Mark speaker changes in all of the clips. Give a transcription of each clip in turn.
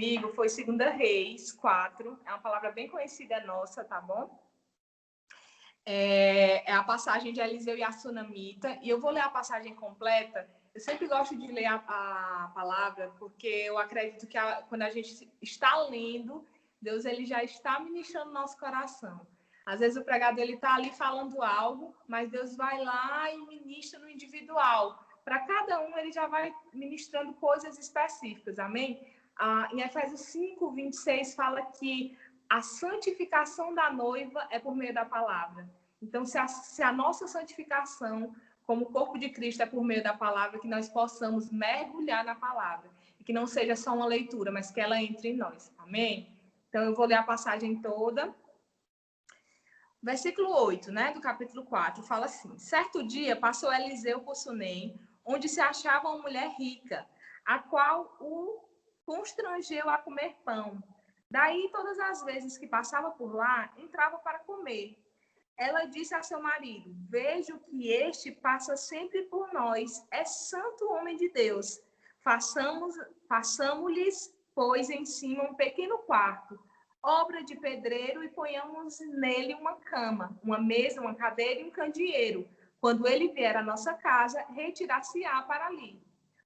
Speaker 1: comigo foi 2 Reis 4. É uma palavra bem conhecida nossa, tá bom? É a passagem de Eliseu e a Sunamita. E eu vou ler a passagem completa. Eu sempre gosto de ler a palavra, porque eu acredito que quando a gente está lendo, Deus ele já está ministrando no nosso coração. Às vezes o pregador ele está ali falando algo, mas Deus vai lá e ministra no individual. Para cada um, ele já vai ministrando coisas específicas, amém? Em Efésios 5, 26, fala que a santificação da noiva é por meio da palavra. Então, se a nossa santificação, como corpo de Cristo, é por meio da palavra, que nós possamos mergulhar na palavra. E que não seja só uma leitura, mas que ela entre em nós. Amém? Então, eu vou ler a passagem toda. Versículo 8, né, do capítulo 4, fala assim: certo dia passou Eliseu por Sunem, onde se achava uma mulher rica, a qual o constrangeu a comer pão. Daí, todas as vezes que passava por lá, entrava para comer. Ela disse a seu marido: vejo que este passa sempre por nós, é santo homem de Deus. Façamos-lhes, pois, em cima um pequeno quarto, obra de pedreiro, e ponhamos nele uma cama, uma mesa, uma cadeira e um candeeiro. Quando ele vier à nossa casa, retirar-se-á para ali.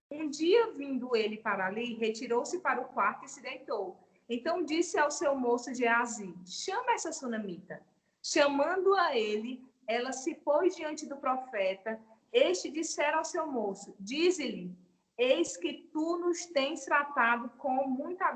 Speaker 1: Um dia, vindo ele para ali, retirou-se para o quarto e se deitou. Então disse ao seu moço Geazi: chama essa sunamita. Chamando a ele, ela se pôs diante do profeta. Este dissera ao seu moço: dize-lhe, eis que tu nos tens tratado com muita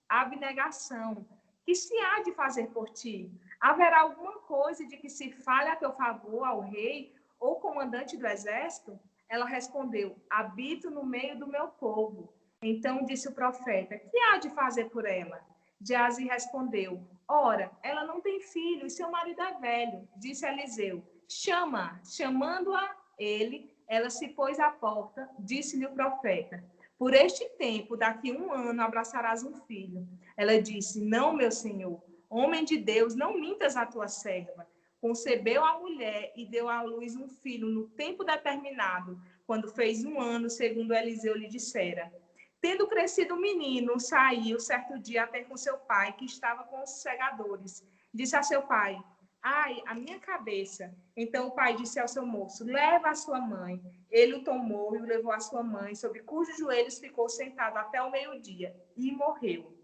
Speaker 1: abnegação. Que se há de fazer por ti? Haverá alguma coisa de que se fale a teu favor ao rei ou comandante do exército? Ela respondeu: habito no meio do meu povo. Então disse o profeta: que há de fazer por ela? Geazi respondeu: ora, ela não tem filho e seu marido é velho. Disse Eliseu: chama. Chamando-a ele, ela se pôs à porta. Disse-lhe o profeta: por este tempo, daqui 1 ano, abraçarás um filho. Ela disse: não, meu senhor, homem de Deus, não mintas a tua serva. Concebeu a mulher e deu à luz um filho no tempo determinado, quando fez 1 ano, segundo Eliseu lhe dissera. Tendo crescido o menino, saiu certo dia a ter com seu pai, que estava com os segadores. Disse a seu pai: ai, a minha cabeça. Então o pai disse ao seu moço: leva a sua mãe. Ele o tomou e o levou à sua mãe, sobre cujos joelhos ficou sentado até o meio-dia, e morreu.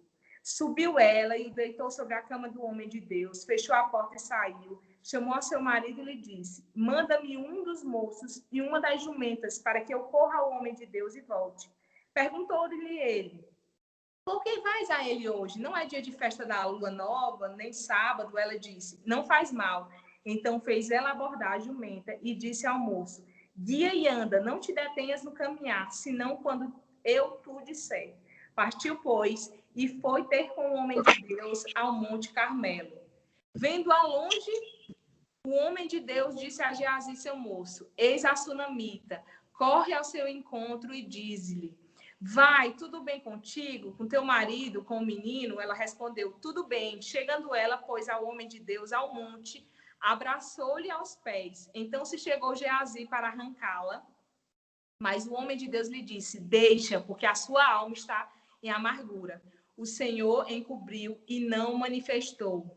Speaker 1: Subiu ela e o deitou sobre a cama do homem de Deus, fechou a porta e saiu. Chamou a seu marido e lhe disse: manda-me um dos moços e uma das jumentas, para que eu corra ao homem de Deus e volte. Perguntou-lhe ele: por que vais a ele hoje? Não é dia de festa da lua nova, nem sábado. Ela disse: não faz mal. Então fez ela abordar a jumenta e disse ao moço: guia e anda, não te detenhas no caminhar, senão quando eu tu disser. Partiu, pois, e foi ter com o homem de Deus ao Monte Carmelo. Vendo a longe, o homem de Deus disse a Geazi, seu moço: eis a sunamita, corre ao seu encontro e diz-lhe: vai, tudo bem contigo, com teu marido, com o menino? Ela respondeu: tudo bem. Chegando ela, pois, ao homem de Deus ao monte, abraçou-lhe aos pés. Então se chegou Geazi para arrancá-la, mas o homem de Deus lhe disse: deixa, porque a sua alma está em amargura. O Senhor encobriu e não manifestou.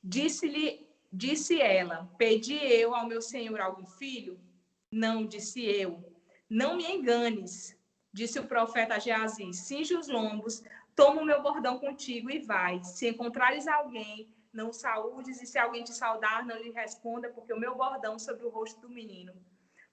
Speaker 1: Disse ela: pedi eu ao meu senhor algum filho? Não, disse eu. Não me enganes, disse o profeta a Geazi: cinge os lombos, toma o meu bordão contigo e vai. Se encontrares alguém, não o saúdes, e se alguém te saudar, não lhe responda, porque o meu bordão sobre o rosto do menino.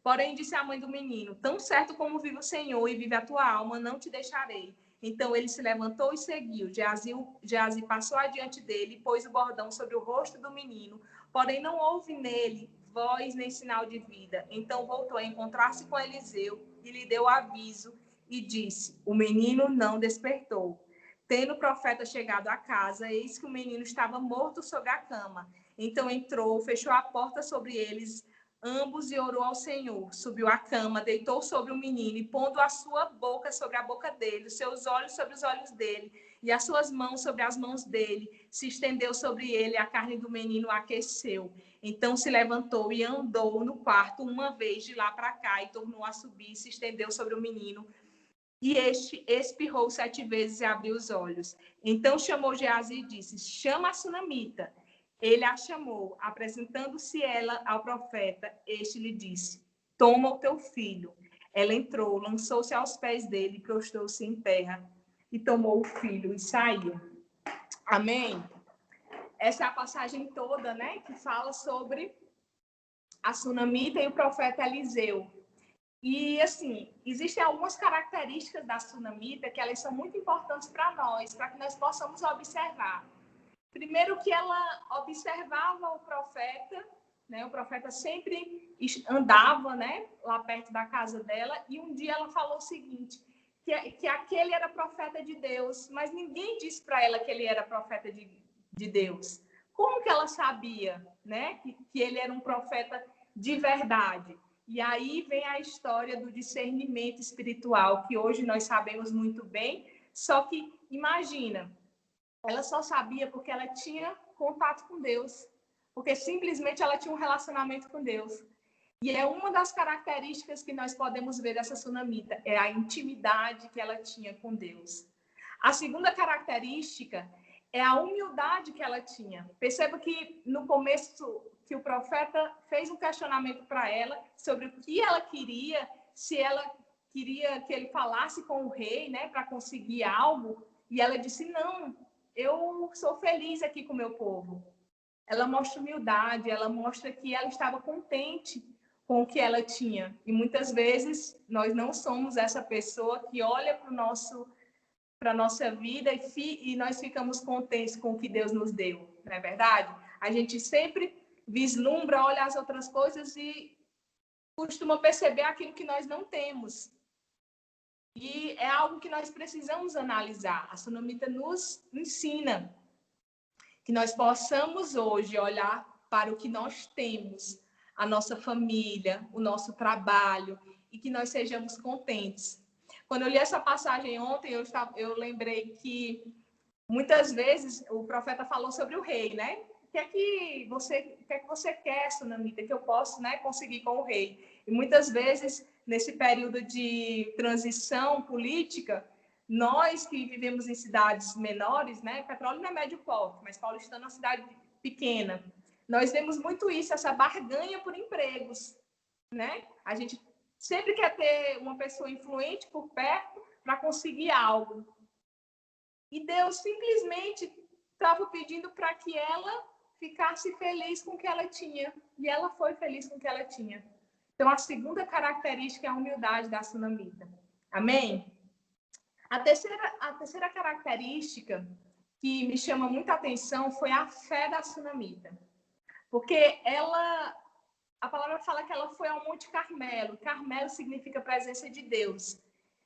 Speaker 1: Porém, disse a mãe do menino: tão certo como vive o Senhor e vive a tua alma, não te deixarei. Então ele se levantou e seguiu. Geazi passou adiante dele e pôs o bordão sobre o rosto do menino, porém não houve nele voz nem sinal de vida. Então voltou a encontrar-se com Eliseu e lhe deu aviso e disse: o menino não despertou. Tendo o profeta chegado à casa, eis que o menino estava morto sobre a cama. Então entrou, fechou a porta sobre eles ambos e orou ao Senhor. Subiu à cama, deitou sobre o menino e, pondo a sua boca sobre a boca dele, os seus olhos sobre os olhos dele e as suas mãos sobre as mãos dele, se estendeu sobre ele, a carne do menino aqueceu. Então se levantou e andou no quarto uma vez de lá para cá e tornou a subir e se estendeu sobre o menino. E este espirrou 7 vezes e abriu os olhos. Então chamou Geazi e disse: chama a sunamita. Ele a chamou, apresentando-se ela ao profeta. Este lhe disse: toma o teu filho. Ela entrou, lançou-se aos pés dele, prostrou-se em terra e tomou o filho e saiu. Amém? Essa é a passagem toda, né, que fala sobre a sunamita e o profeta Eliseu. E, assim, existem algumas características da sunamita que elas são muito importantes para nós, para que nós possamos observar. Primeiro, que ela observava o profeta, né? O profeta sempre andava, né, lá perto da casa dela, e um dia ela falou o seguinte, que aquele era profeta de Deus, mas ninguém disse para ela que ele era profeta de Deus. Como que ela sabia, né, que ele era um profeta de verdade? E aí vem a história do discernimento espiritual, que hoje nós sabemos muito bem, só que imagina, ela só sabia porque ela tinha contato com Deus, porque simplesmente ela tinha um relacionamento com Deus. E é uma das características que nós podemos ver dessa sunamita, é a intimidade que ela tinha com Deus. A segunda característica é a humildade que ela tinha. Perceba que no começo que o profeta fez um questionamento para ela sobre o que ela queria, se ela queria que ele falasse com o rei, né, para conseguir algo, e ela disse: não, eu sou feliz aqui com o meu povo. Ela mostra humildade, ela mostra que ela estava contente com o que ela tinha. E muitas vezes nós não somos essa pessoa que olha para a nossa vida e nós ficamos contentes com o que Deus nos deu, não é verdade? A gente sempre vislumbra, olha as outras coisas e costuma perceber aquilo que nós não temos. E é algo que nós precisamos analisar. A sunamita nos ensina que nós possamos hoje olhar para o que nós temos, a nossa família, o nosso trabalho, e que nós sejamos contentes. Quando eu li essa passagem ontem, eu lembrei que muitas vezes o profeta falou sobre o rei, né? O que é que você quer, sunamita, que eu posso, né, conseguir com o rei? E muitas vezes, nesse período de transição política, nós que vivemos em cidades menores, né? Petróleo não é médio porte, mas Paulistano é uma cidade pequena. Nós vemos muito isso, essa barganha por empregos, né? A gente sempre quer ter uma pessoa influente por perto para conseguir algo. E Deus simplesmente estava pedindo para que ela ficasse feliz com o que ela tinha. E ela foi feliz com o que ela tinha. Então, a segunda característica é a humildade da sunamita. Amém? A terceira característica que me chama muita atenção foi a fé da sunamita. Porque a palavra fala que ela foi ao Monte Carmelo. Carmelo significa presença de Deus.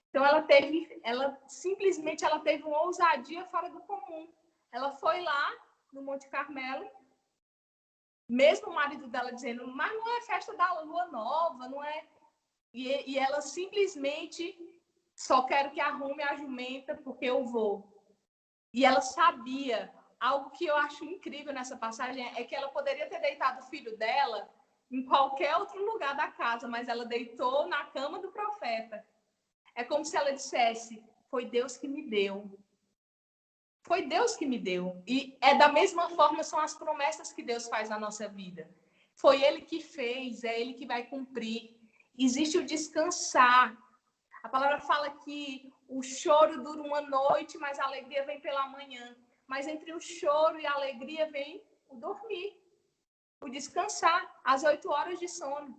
Speaker 1: Então ela simplesmente teve uma ousadia fora do comum. Ela foi lá no Monte Carmelo, mesmo o marido dela dizendo: mas não é festa da lua nova, não é? E ela simplesmente: só quero que arrume a jumenta porque eu vou. E ela sabia. Algo que eu acho incrível nessa passagem é que ela poderia ter deitado o filho dela em qualquer outro lugar da casa, mas ela deitou na cama do profeta. É como se ela dissesse: foi Deus que me deu. Foi Deus que me deu. E é da mesma forma são as promessas que Deus faz na nossa vida. Foi Ele que fez, é Ele que vai cumprir. Existe o descansar. A palavra fala que o choro dura uma noite, mas a alegria vem pela manhã. Mas entre o choro e a alegria vem o dormir, o descansar, as 8 horas de sono.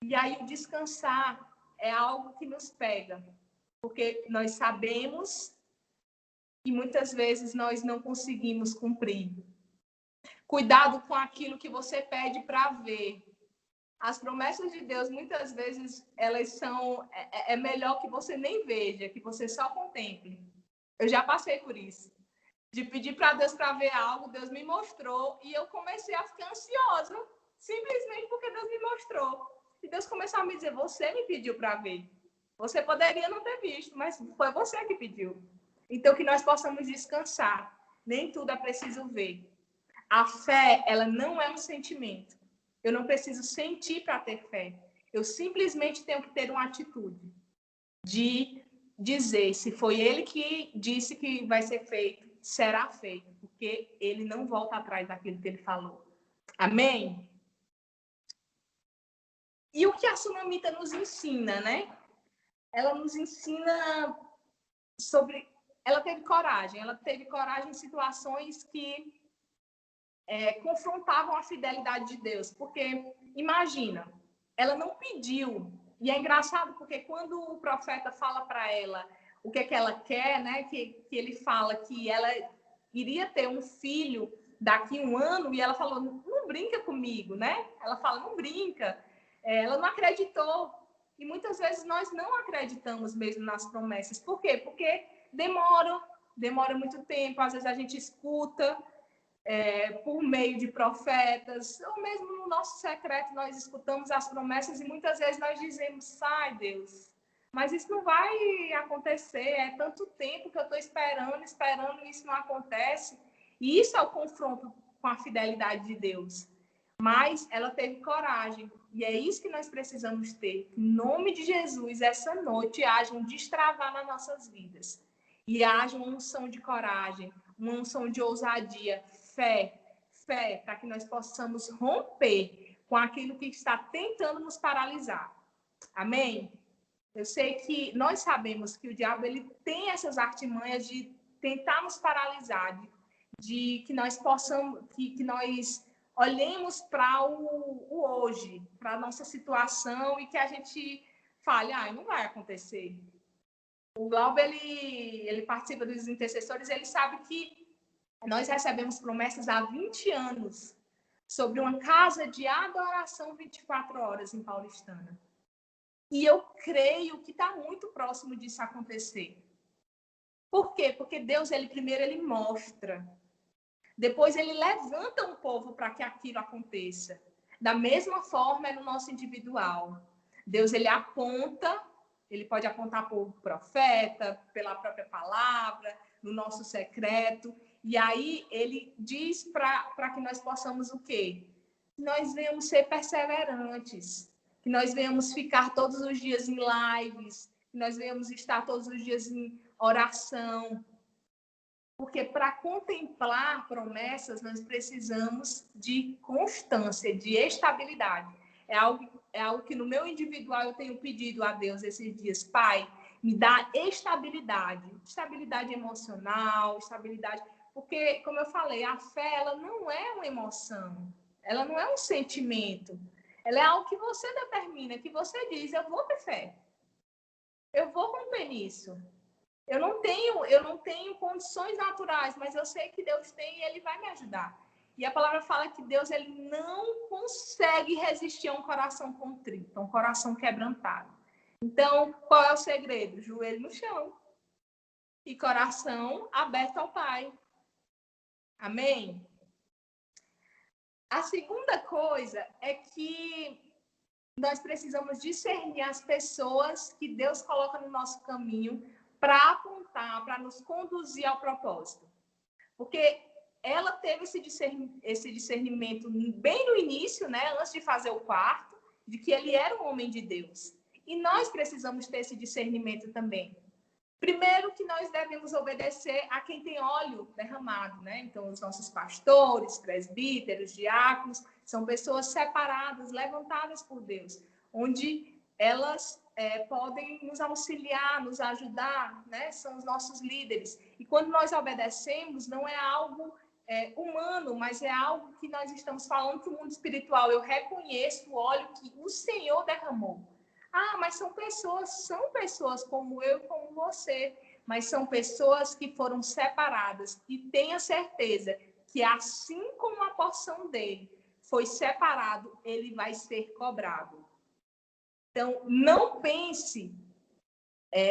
Speaker 1: E aí o descansar é algo que nos pega, porque nós sabemos e muitas vezes nós não conseguimos cumprir. Cuidado com aquilo que você pede para ver. As promessas de Deus, muitas vezes, elas são... É melhor que você nem veja, que você só contemple. Eu já passei por isso. De pedir para Deus para ver algo, Deus me mostrou, e eu comecei a ficar ansiosa, simplesmente porque Deus me mostrou. E Deus começou a me dizer: você me pediu para ver. Você poderia não ter visto, mas foi você que pediu. Então, que nós possamos descansar. Nem tudo é preciso ver. A fé, ela não é um sentimento. Eu não preciso sentir para ter fé. Eu simplesmente tenho que ter uma atitude. de dizer se foi ele que disse que vai ser feito, será feito, porque ele não volta atrás daquilo que ele falou. Amém? E o que a Sunamita nos ensina, né? Ela nos ensina sobre... Ela teve coragem em situações que confrontavam a fidelidade de Deus. Porque, imagina, ela não pediu. E é engraçado porque quando o profeta fala para ela o que é que ela quer, né? Que ele fala que ela iria ter um filho daqui a um ano, e ela falou, não brinca comigo, né? Ela fala, não brinca. Ela não acreditou. E muitas vezes nós não acreditamos mesmo nas promessas. Por quê? Porque demora muito tempo. Às vezes a gente escuta por meio de profetas, ou mesmo no nosso secreto nós escutamos as promessas e muitas vezes nós dizemos, sai Deus, mas isso não vai acontecer, é tanto tempo que eu estou esperando e isso não acontece. E isso é o confronto com a fidelidade de Deus. Mas ela teve coragem, e é isso que nós precisamos ter. Em nome de Jesus, essa noite haja um destravar nas nossas vidas. E haja uma unção de coragem, uma unção de ousadia, fé, para que nós possamos romper com aquilo que está tentando nos paralisar. Amém? Eu sei que nós sabemos que o diabo ele tem essas artimanhas de tentar nos paralisar, de que nós possamos, que nós olhemos para o hoje, para a nossa situação e que a gente fale, não vai acontecer. O Glauber, ele participa dos intercessores, ele sabe que nós recebemos promessas há 20 anos sobre uma casa de adoração 24 horas em Paulistana. E eu creio que está muito próximo disso acontecer. Por quê? Porque Deus, primeiro, ele mostra. Depois, ele levanta um povo para que aquilo aconteça. Da mesma forma, é no nosso individual. Deus, ele aponta, ele pode apontar por profeta, pela própria palavra, no nosso secreto. E aí, ele diz para que nós possamos o quê? Nós venhamos ser perseverantes, que nós venhamos ficar todos os dias em lives, que nós venhamos estar todos os dias em oração. Porque para contemplar promessas, nós precisamos de constância, de estabilidade. É algo que no meu individual eu tenho pedido a Deus esses dias. Pai, me dá estabilidade emocional, estabilidade. Porque, como eu falei, a fé ela não é uma emoção, ela não é um sentimento. Ela é algo que você determina, que você diz, eu vou ter fé. Eu vou romper nisso. Eu não tenho condições naturais, mas eu sei que Deus tem e ele vai me ajudar. E a palavra fala que Deus ele não consegue resistir a um coração contrito, a um coração quebrantado. Então, qual é o segredo? Joelho no chão e coração aberto ao Pai. Amém? A segunda coisa é que nós precisamos discernir as pessoas que Deus coloca no nosso caminho para apontar, para nos conduzir ao propósito. Porque ela teve esse discernimento bem no início, né, antes de fazer o quarto, de que ele era um homem de Deus. E nós precisamos ter esse discernimento também. Primeiro que nós devemos obedecer a quem tem óleo derramado, né? Então, os nossos pastores, presbíteros, diáconos, são pessoas separadas, levantadas por Deus, onde elas podem nos auxiliar, nos ajudar, né? São os nossos líderes. E quando nós obedecemos, não é algo humano, mas é algo que nós estamos falando para o mundo espiritual. Eu reconheço o óleo que o Senhor derramou. Mas são pessoas como eu e como você, mas são pessoas que foram separadas. E tenha certeza que assim como a porção dele foi separado, ele vai ser cobrado. Então, não pense,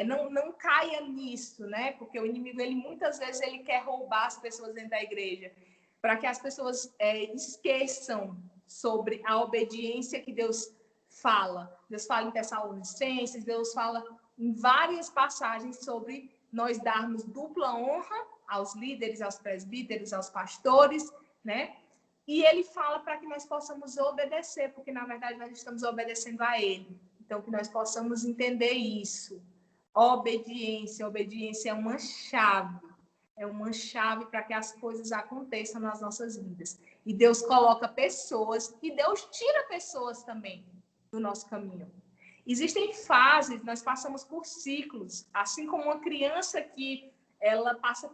Speaker 1: não caia nisso, né? Porque o inimigo, muitas vezes, ele quer roubar as pessoas dentro da igreja, para que as pessoas esqueçam sobre a obediência que Deus fala. Deus fala em Tessalonicenses, Deus fala em várias passagens sobre nós darmos dupla honra aos líderes, aos presbíteros, aos pastores, né? E ele fala para que nós possamos obedecer, porque na verdade nós estamos obedecendo a ele. Então, que nós possamos entender isso. Obediência. Obediência é uma chave. É uma chave para que as coisas aconteçam nas nossas vidas. E Deus coloca pessoas e Deus tira pessoas também do nosso caminho. Existem fases, nós passamos por ciclos, assim como uma criança que ela passa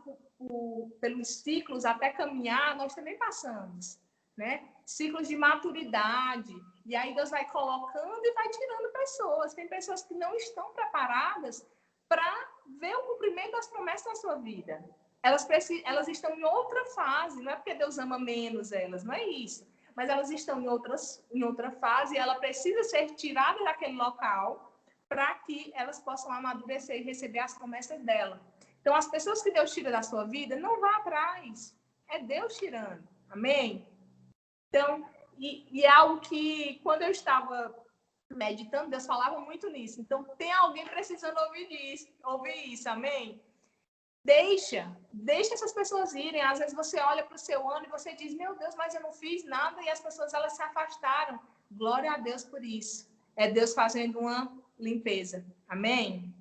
Speaker 1: pelos ciclos até caminhar, nós também passamos, né? Ciclos de maturidade. E aí Deus vai colocando e vai tirando pessoas. Tem pessoas que não estão preparadas para ver o cumprimento das promessas na sua vida. Elas estão em outra fase, não é porque Deus ama menos elas, não é isso. Mas elas estão em outra fase e ela precisa ser tirada daquele local para que elas possam amadurecer e receber as promessas dela. Então, as pessoas que Deus tira da sua vida, não vá atrás. É Deus tirando. Amém? Então, e é algo que, quando eu estava meditando, Deus falava muito nisso. Então, tem alguém precisando ouvir isso, amém? Deixa essas pessoas irem. Às vezes você olha para o seu ano e você diz, meu Deus, mas eu não fiz nada, e as pessoas elas se afastaram. Glória a Deus por isso. É Deus fazendo uma limpeza. Amém?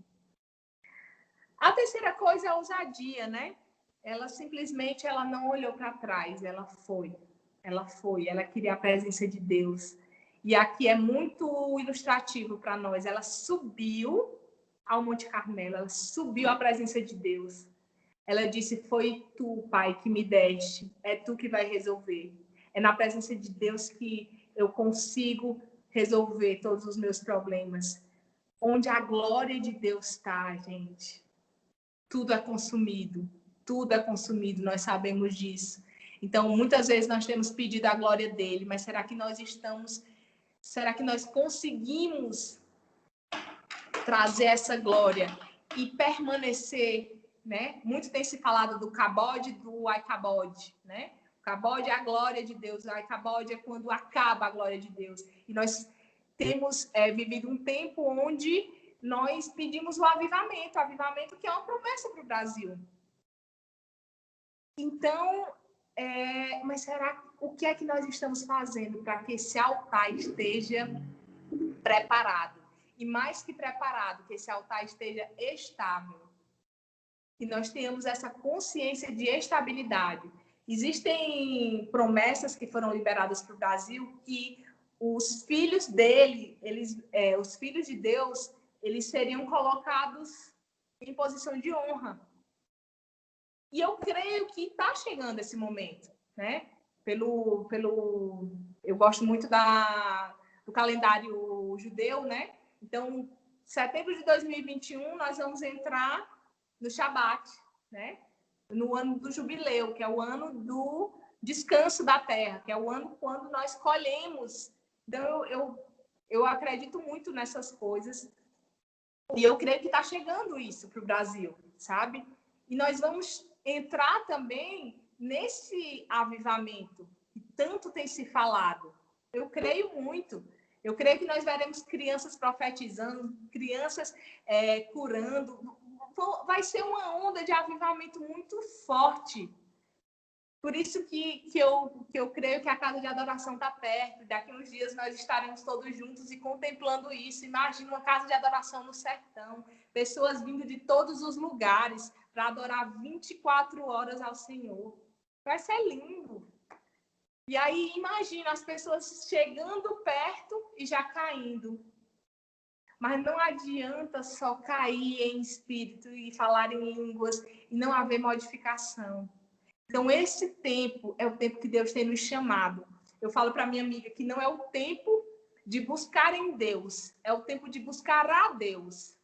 Speaker 1: A terceira coisa é a ousadia, né? Ela simplesmente ela não olhou para trás, ela foi, ela queria a presença de Deus. E aqui é muito ilustrativo para nós. Ela subiu ao Monte Carmelo, ela subiu à presença de Deus. Ela disse, foi tu, Pai, que me deste, é tu que vai resolver. É na presença de Deus que eu consigo resolver todos os meus problemas. Onde a glória de Deus está, gente, tudo é consumido, nós sabemos disso. Então, muitas vezes nós temos pedido a glória dele, mas será que nós conseguimos trazer essa glória e permanecer, né? Muito tem se falado do cabode, do Aikabode, né? O cabode é a glória de Deus, o Aikabode é quando acaba a glória de Deus. E nós temos vivido um tempo onde nós pedimos o avivamento que é uma promessa para o Brasil. Então, mas será o que é que nós estamos fazendo para que esse altar esteja preparado? E mais que preparado, que esse altar esteja estável. Que nós tenhamos essa consciência de estabilidade. Existem promessas que foram liberadas para o Brasil que os filhos dele, os filhos de Deus, eles seriam colocados em posição de honra. E eu creio que está chegando esse momento, né? Eu gosto muito do calendário judeu, né? Então, setembro de 2021, nós vamos entrar no Shabat, né? No ano do jubileu, que é o ano do descanso da terra, que é o ano quando nós colhemos. Então, eu acredito muito nessas coisas e eu creio que está chegando isso para o Brasil, sabe? E nós vamos entrar também nesse avivamento que tanto tem se falado. Eu creio muito. Eu creio que nós veremos crianças profetizando, crianças curando. Vai ser uma onda de avivamento muito forte. Por isso que eu creio que a casa de adoração está perto. Daqui a uns dias nós estaremos todos juntos e contemplando isso. Imagina uma casa de adoração no sertão. Pessoas vindo de todos os lugares para adorar 24 horas ao Senhor. Vai ser lindo. E aí, imagina as pessoas chegando perto e já caindo. Mas não adianta só cair em espírito e falar em línguas e não haver modificação. Então, esse tempo é o tempo que Deus tem nos chamado. Eu falo para minha amiga que não é o tempo de buscar em Deus, é o tempo de buscar a Deus.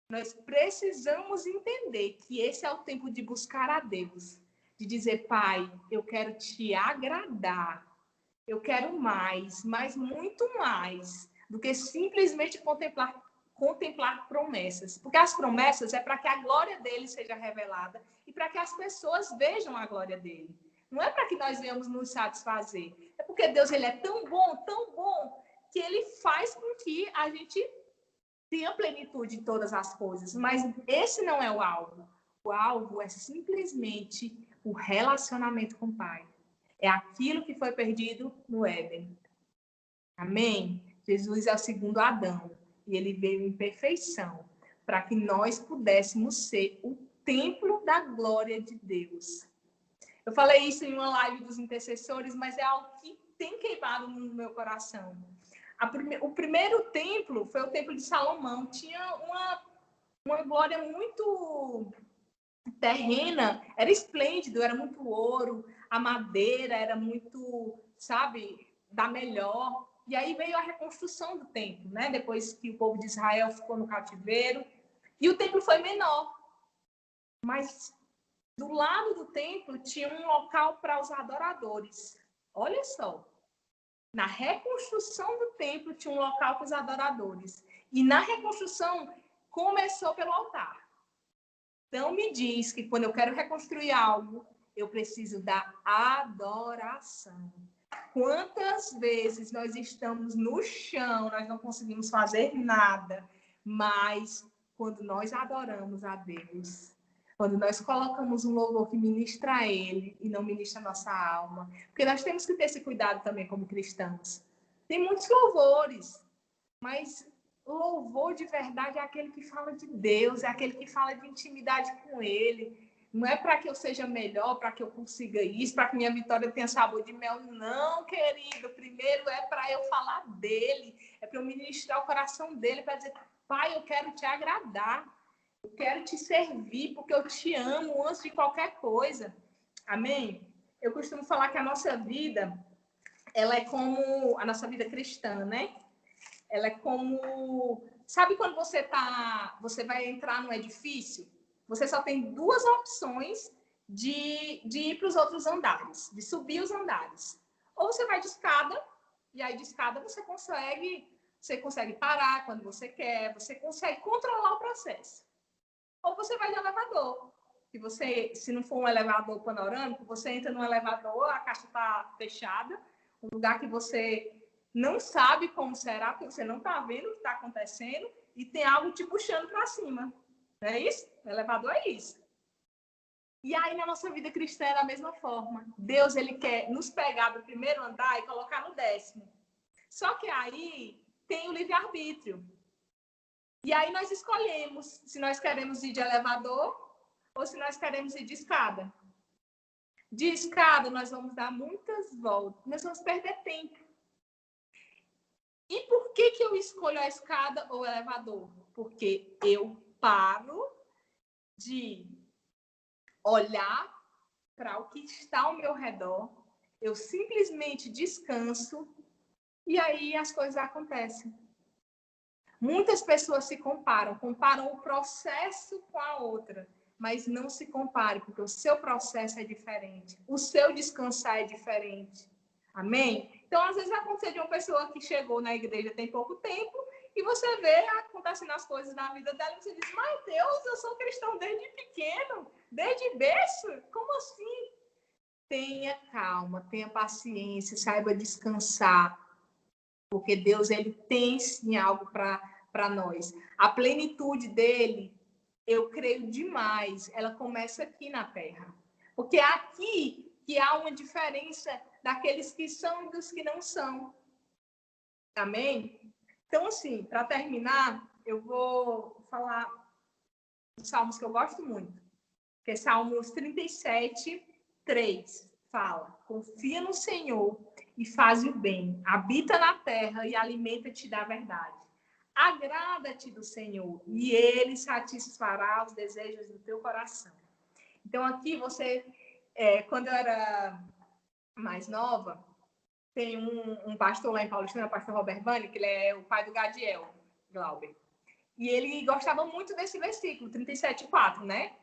Speaker 1: Nós precisamos entender que esse é o tempo de buscar a Deus. De dizer, Pai, eu quero te agradar. Eu quero mais, mas muito mais do que simplesmente contemplar promessas. Porque as promessas é para que a glória dele seja revelada e para que as pessoas vejam a glória dele. Não é para que nós venhamos nos satisfazer. É porque Deus ele é tão bom, que ele faz com que a gente tenha plenitude em todas as coisas. Mas esse não é o alvo. O alvo é simplesmente o relacionamento com o Pai. É aquilo que foi perdido no Éden. Amém? Jesus é o segundo Adão. E ele veio em perfeição para que nós pudéssemos ser o templo da glória de Deus. Eu falei isso em uma live dos intercessores, mas é algo que tem queimado no meu coração. O primeiro templo foi o templo de Salomão. Tinha uma glória muito terrena, era esplêndido, era muito ouro, a madeira era muito, sabe, da melhor. E aí veio a reconstrução do templo, né? Depois que o povo de Israel ficou no cativeiro. E o templo foi menor. Mas do lado do templo tinha um local para os adoradores. Olha só. Na reconstrução do templo tinha um local para os adoradores. E na reconstrução começou pelo altar. Então me diz que quando eu quero reconstruir algo, eu preciso da adoração. Quantas vezes nós estamos no chão, nós não conseguimos fazer nada, mas quando nós adoramos a Deus, quando nós colocamos um louvor que ministra a Ele e não ministra a nossa alma, porque nós temos que ter esse cuidado também como cristãos. Tem muitos louvores, mas o louvor de verdade é aquele que fala de Deus, é aquele que fala de intimidade com Ele. Não é para que eu seja melhor, para que eu consiga isso, para que minha vitória tenha sabor de mel. Não, querido. Primeiro é para eu falar dele, é para eu ministrar o coração dele, para dizer, Pai, eu quero te agradar, eu quero te servir, porque eu te amo antes de qualquer coisa. Amém? Eu costumo falar que a nossa vida, ela é como a nossa vida cristã, né? Ela é como... Sabe quando você vai entrar num edifício? Você só tem duas opções de ir para os outros andares, de subir os andares. Ou você vai de escada, e aí de escada você consegue parar quando você quer, você consegue controlar o processo. Ou você vai de elevador. Se não for um elevador panorâmico, você entra no elevador, a caixa está fechada, um lugar que você não sabe como será, porque você não está vendo o que está acontecendo, e tem algo te puxando para cima. Não é isso? O elevador é isso. E aí, na nossa vida cristã, é da mesma forma. Deus, ele quer nos pegar do primeiro andar e colocar no 10º. Só que aí tem o livre-arbítrio. E aí nós escolhemos se nós queremos ir de elevador ou se nós queremos ir de escada. De escada, nós vamos dar muitas voltas, nós vamos perder tempo. E por que eu escolho a escada ou o elevador? Porque eu paro de olhar para o que está ao meu redor, eu simplesmente descanso e aí as coisas acontecem. Muitas pessoas se comparam o processo com a outra, mas não se compare, porque o seu processo é diferente, o seu descansar é diferente. Amém? Então, às vezes vai acontecer de uma pessoa que chegou na igreja tem pouco tempo e você vê acontecendo as coisas na vida dela e você diz, mas Deus, eu sou cristão desde pequeno, desde berço, como assim? Tenha calma, tenha paciência, saiba descansar, porque Deus, ele tem sim algo para nós. A plenitude dele, eu creio demais, ela começa aqui na terra. Porque é aqui que há uma diferença daqueles que são e dos que não são. Amém? Então, assim, para terminar, eu vou falar dos salmos que eu gosto muito, que é Salmos 37, 3. Fala, confia no Senhor e faz o bem, habita na terra e alimenta-te da verdade. Agrada-te do Senhor e Ele satisfará os desejos do teu coração. Então, aqui você, quando eu era mais nova, tem um pastor lá em Paulistana, o pastor Robert Vani, que ele é o pai do Gadiel Glauber. E ele gostava muito desse versículo, 37,4, né?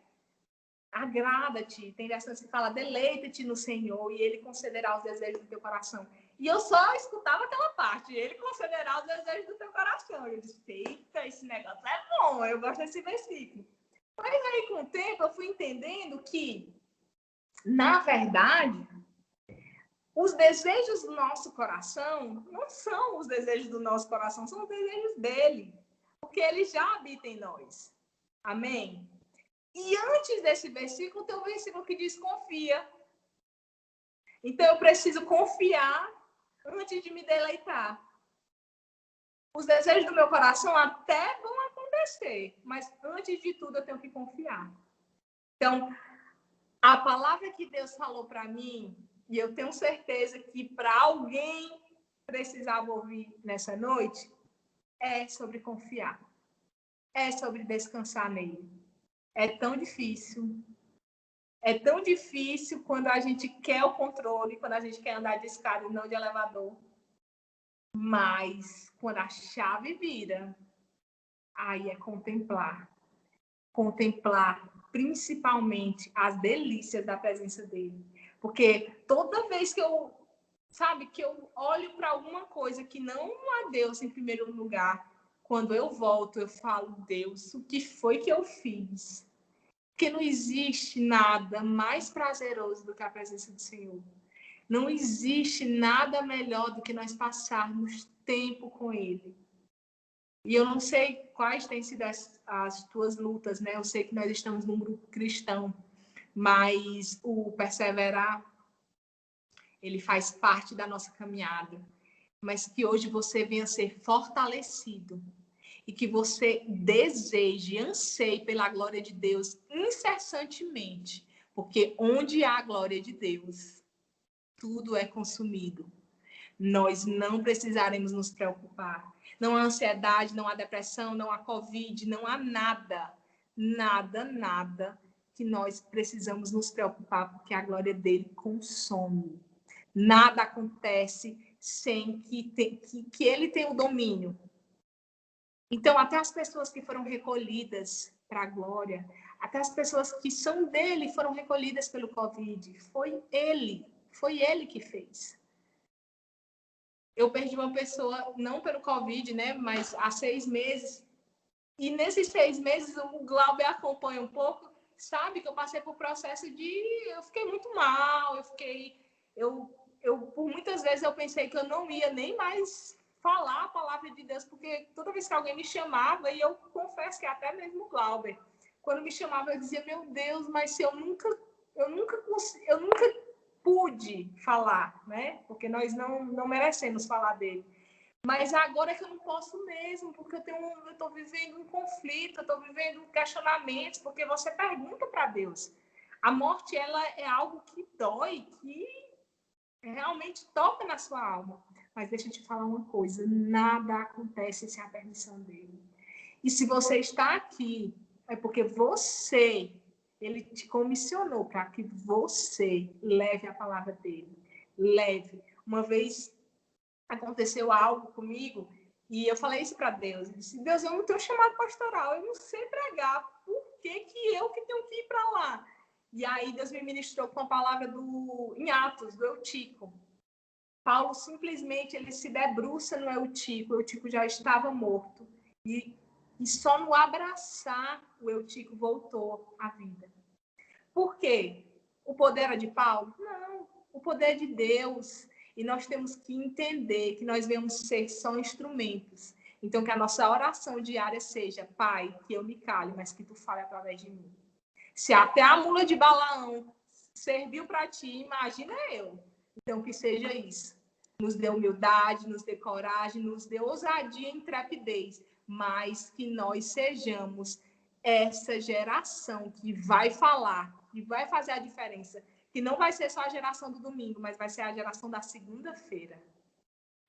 Speaker 1: Agrada-te, tem versões que fala, deleita-te no Senhor e Ele concederá os desejos do teu coração. E eu só escutava aquela parte, Ele concederá os desejos do teu coração. E eu disse, eita, esse negócio é bom, eu gosto desse versículo. Mas aí, com o tempo, eu fui entendendo que, na verdade, os desejos do nosso coração não são os desejos do nosso coração, são os desejos dele. Porque ele já habita em nós. Amém? E antes desse versículo, tem um versículo que diz confia. Então, eu preciso confiar antes de me deleitar. Os desejos do meu coração até vão acontecer. obedecer, mas antes de tudo eu tenho que confiar. Então, a palavra que Deus falou para mim, e eu tenho certeza que para alguém precisava ouvir nessa noite, é sobre confiar. É sobre descansar nele. É tão difícil. É tão difícil quando a gente quer o controle, quando a gente quer andar de escada e não de elevador. Mas quando a chave vira, aí é contemplar. Contemplar principalmente as delícias da presença dele. Porque toda vez que eu olho para alguma coisa que não há Deus em primeiro lugar, quando eu volto, eu falo, Deus, o que foi que eu fiz? Porque não existe nada mais prazeroso do que a presença do Senhor. Não existe nada melhor do que nós passarmos tempo com Ele. E eu não sei quais têm sido as tuas lutas, né? Eu sei que nós estamos num grupo cristão, mas o perseverar, ele faz parte da nossa caminhada. Mas que hoje você venha ser fortalecido e que você deseje, anseie pela glória de Deus incessantemente, porque onde há a glória de Deus, tudo é consumido. Nós não precisaremos nos preocupar. Não há ansiedade, não há depressão, não há Covid, não há nada, nada que nós precisamos nos preocupar, porque a glória dele consome. Nada acontece sem que ele tenha o domínio. Então, até as pessoas que foram recolhidas para a glória, até as pessoas que são dele foram recolhidas pelo Covid. Foi ele que fez. Eu perdi uma pessoa, não pelo Covid, né, mas há 6 meses. E nesses 6 meses, o Glauber acompanha um pouco, sabe que eu passei por processo eu fiquei muito mal, por muitas vezes eu pensei que eu não ia nem mais falar a palavra de Deus, porque toda vez que alguém me chamava, e eu confesso que até mesmo o Glauber, quando me chamava, eu dizia, meu Deus, mas se eu nunca pude falar, né? Porque nós não merecemos falar dele. Mas agora é que eu não posso mesmo, porque eu estou vivendo um conflito, eu estou vivendo questionamentos, porque você pergunta para Deus. A morte, ela é algo que dói, que realmente toca na sua alma. Mas deixa eu te falar uma coisa, nada acontece sem a permissão dele. E se você está aqui, é porque ele te comissionou para que você leve a palavra dele. Leve. Uma vez aconteceu algo comigo e eu falei isso para Deus. Eu disse, Deus, eu não tenho chamado pastoral, eu não sei pregar. Por que eu que tenho que ir para lá? E aí Deus me ministrou com a palavra em Atos, do Eutico. Paulo simplesmente ele se debruça no Eutico. O Eutico já estava morto. E só no abraçar o Eutico voltou à vida. Por quê? O poder era de Paulo? Não. O poder é de Deus. E nós temos que entender que nós vamos ser só instrumentos. Então, que a nossa oração diária seja, Pai, que eu me cale, mas que tu fale através de mim. Se até a mula de Balaão serviu para ti, imagina eu. Então, que seja isso. Nos dê humildade, nos dê coragem, nos dê ousadia e intrepidez, mas que nós sejamos essa geração que vai falar, que vai fazer a diferença, que não vai ser só a geração do domingo, mas vai ser a geração da segunda-feira.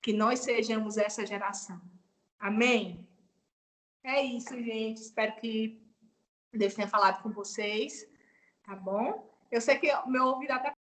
Speaker 1: Que nós sejamos essa geração. Amém? É isso, gente. Espero que Deus tenha falado com vocês, tá bom? Eu sei que meu ouvido até